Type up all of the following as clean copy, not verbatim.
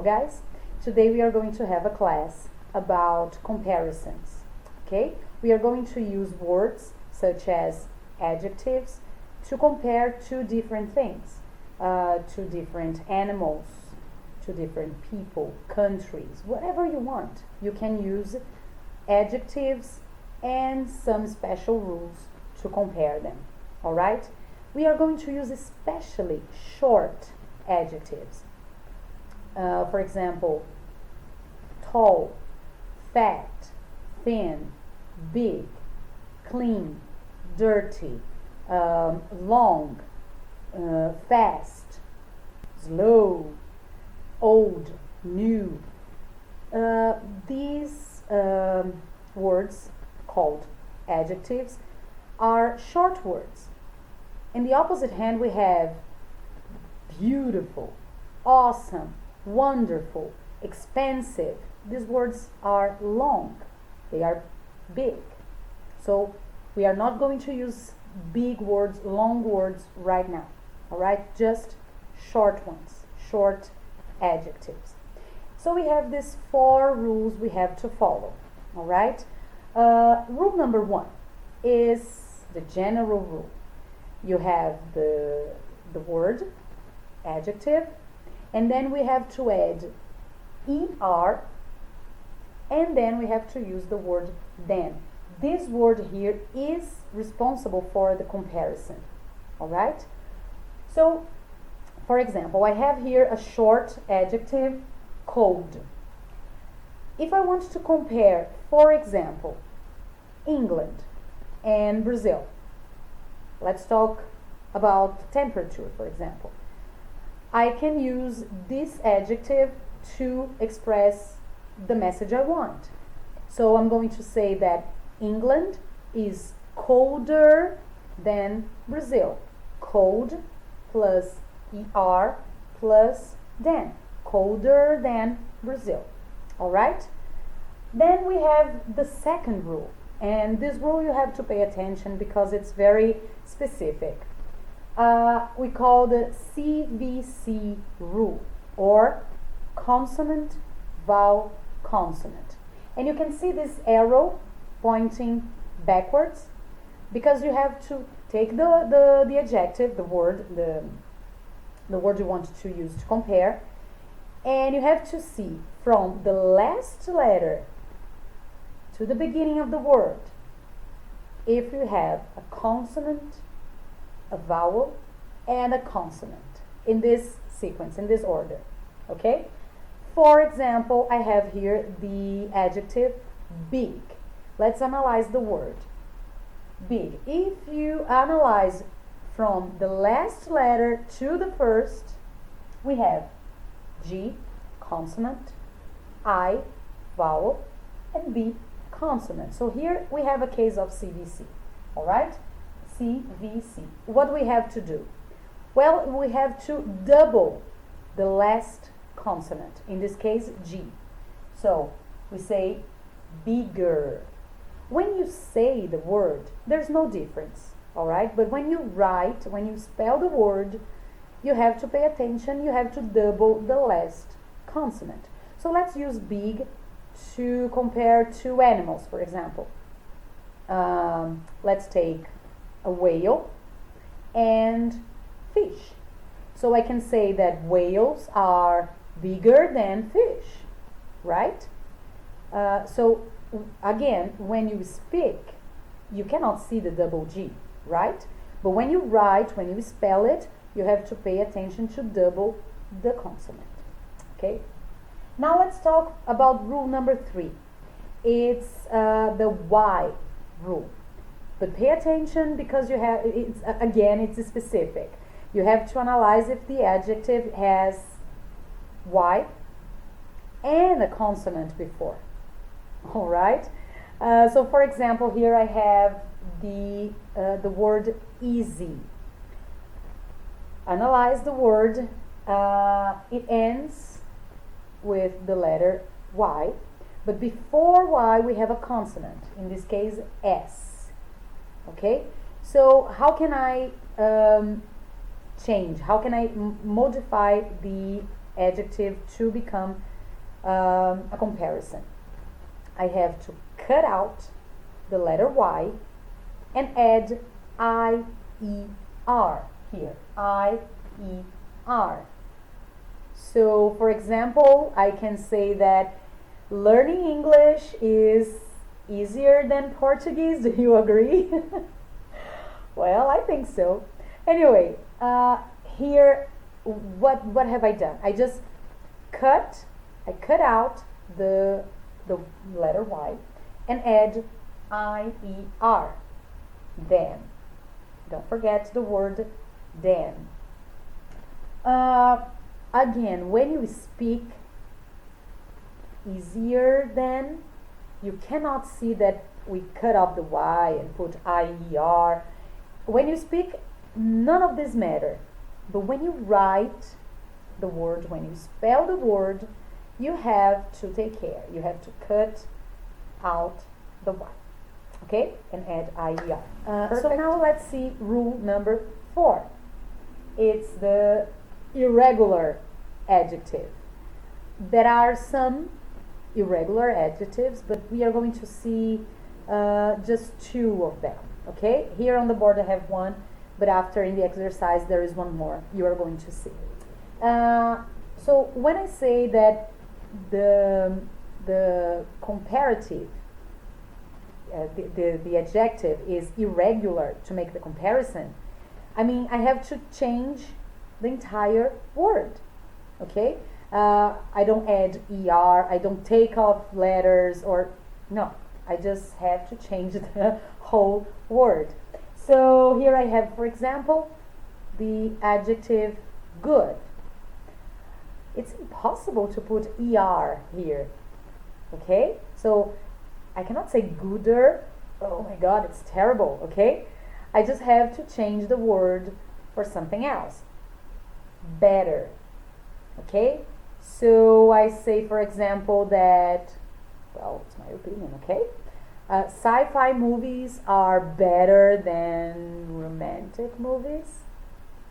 guys, today we are going to have a class about comparisons. Okay, we are going to use words such as adjectives to compare two different things, two different animals, two different people, countries, whatever you want. You can use adjectives and some special rules to compare them. All right, we are going to use especially short adjectives. For example, tall, fat, thin, big, clean, dirty, long, fast, slow, old, new. These words called adjectives are short words. In the opposite hand, we have beautiful, awesome, wonderful, expensive. These words are long. They are big. So we are not going to use big words, long words right now. All right? Just short ones, short adjectives. So we have these 4 rules we have to follow. All right? Rule number 1 is the general rule. You have the word adjective, and then we have to add er, and then we have to use the word then. This word here is responsible for the comparison. All right? So, for example, I have here a short adjective, cold. If I want to compare, for example, England and Brazil, let's talk about temperature, for example. I can use this adjective to express the message I want. So I'm going to say that England is colder than Brazil. Cold plus er plus than. Colder than Brazil. All right? Then we have the second rule. And this rule you have to pay attention because it's very specific. We call the CVC rule, or consonant, vowel, consonant. And you can see this arrow pointing backwards because you have to take the adjective, the word you want to use to compare, and you have to see from the last letter to the beginning of the word if you have a consonant, a vowel, and a consonant in this sequence, in this order. Okay? For example, I have here the adjective big. Let's analyze the word big. If you analyze from the last letter to the first, we have G, consonant, I, vowel, and B, consonant. So here we have a case of CVC. All right? CVC. What do we have to do? Well, we have to double the last consonant, in this case G. So we say bigger. When you say the word, there's no difference, all right? But when you write, when you spell the word, you have to pay attention, you have to double the last consonant. So let's use big to compare two animals, for example. Let's take a whale and fish. So I can say that whales are bigger than fish, right? So again, when you speak, you cannot see the double G, right? But when you write, when you spell it, you have to pay attention to double the consonant. Okay? Now let's talk about rule number 3. It's the Y rule. But pay attention because you have, it's specific. You have to analyze if the adjective has Y and a consonant before. All right? So for example, here I have the word easy. Analyze the word. It ends with the letter Y, but before Y we have a consonant, in this case S. Okay? So how can I change? How can I modify the adjective to become a comparison. I have to cut out the letter Y and add I-E-R here. I-E-R. So, for example, I can say that learning English is easier than Portuguese. Do you agree? Well, I think so. Anyway, here, what have I done? I just cut out the letter Y and add I-E-R. Then. Don't forget the word then. Again, when you speak easier than, you cannot see that we cut off the Y and put I-E-R. When you speak, none of this matter. But when you write the word, when you spell the word, you have to take care. You have to cut out the Y. Okay? And add I-E-R. So now let's see rule number 4. It's the irregular adjective. There are some irregular adjectives, but we are going to see just 2 of them. Okay? Here on the board I have 1, but after in the exercise there is 1 more you are going to see. So when I say that the comparative, the adjective is irregular to make the comparison, I mean I have to change the entire word. Okay? I don't add ER, I don't take off letters, or no, I just have to change the whole word. So here I have, for example, the adjective good. It's impossible to put ER here. Okay? So I cannot say gooder. Oh my god, it's terrible. Okay? I just have to change the word for something else. Better. Okay? So I say, for example, that, well, it's my opinion, okay? Sci-fi movies are better than romantic movies.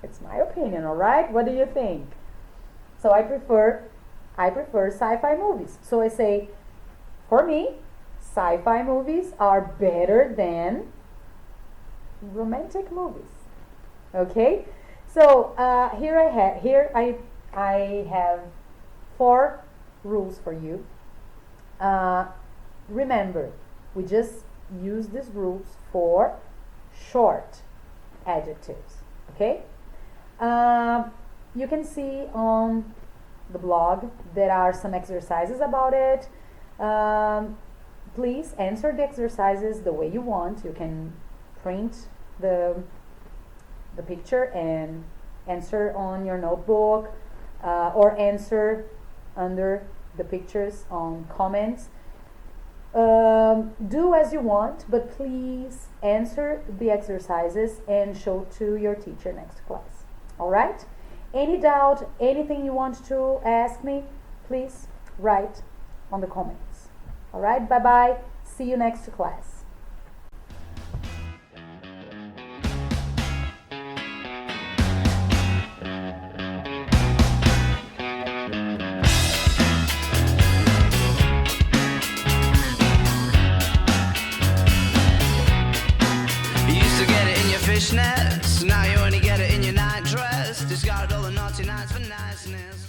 It's my opinion, all right? What do you think? So I prefer sci-fi movies. So I say, for me, sci-fi movies are better than romantic movies. Okay? So here I have 4 rules for you. Remember, we just use these rules for short adjectives. Okay? You can see on the blog there are some exercises about it. Please answer the exercises the way you want. You can print the picture and answer on your notebook, or answer under the pictures on comments. Do as you want, but please answer the exercises and show to your teacher next class. Alright? Any doubt, anything you want to ask me, please write on the comments. Alright? Bye bye. See you next class. Fishnets, now you only get it in your night dress. Discarded all the naughty nights for niceness.